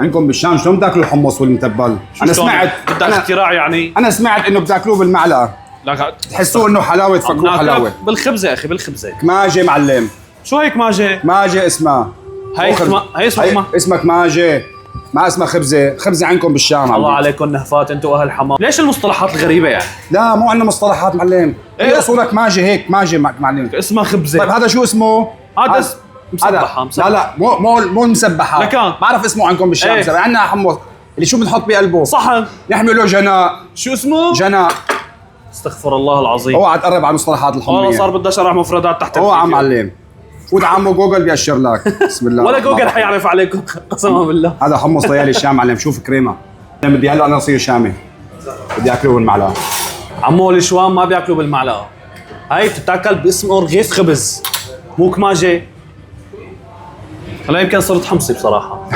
عندكم بالشام شلون بتاكلوا الحمص والمتبل؟ انا سمعت بدك اختراع يعني. انا سمعت انه بتاكلوه بالمعلقه، لا تحسوه انه حلاوه، تفكروه حلاوه. بالخبزه يا اخي، بالخبزه. كماجه معلم. شو هيك ماجه؟ ماجه اسمها. هي اسمها اسمك ماجه، ما اسمها خبزه. خبزه عندكم بالشام. الله عليكم نهفات انتوا واهل حمام. ليش المصطلحات الغريبه يعني؟ لا مو عندنا مصطلحات معلم، هي اصولك ماجه هيك، ماجه معلم. اسمها خبزه. طيب هذا شو اسمه؟ هذا مسبحه. لا لا مو مسبحه. لكان بعرف اسمه عندكم بالشام. ايه؟ عندنا حمص اللي شو بنحط بقلبه؟ صحن. نحمل له جناء. شو اسمه؟ جناء. استغفر الله العظيم. اوعى تقرب على المصطلحات الحمية. والله صار بدي اشرح مفردات تحت اوعى معلم، فوت عمو جوجل بيأشر لك. بسم الله. ولا جوجل حيعرف عليكم قسما بالله. هذا حمص ليالي الشام معلم، شوف كريمه. انا بدي هلا انا اصير شامي، بدي اكله بالمعلقه. عمو الشوام ما بياكلوا بالمعلقه، هاي بتتاكل باسمه رغيف خبز مو كماجه. هلا يمكن صرت حمصي بصراحه.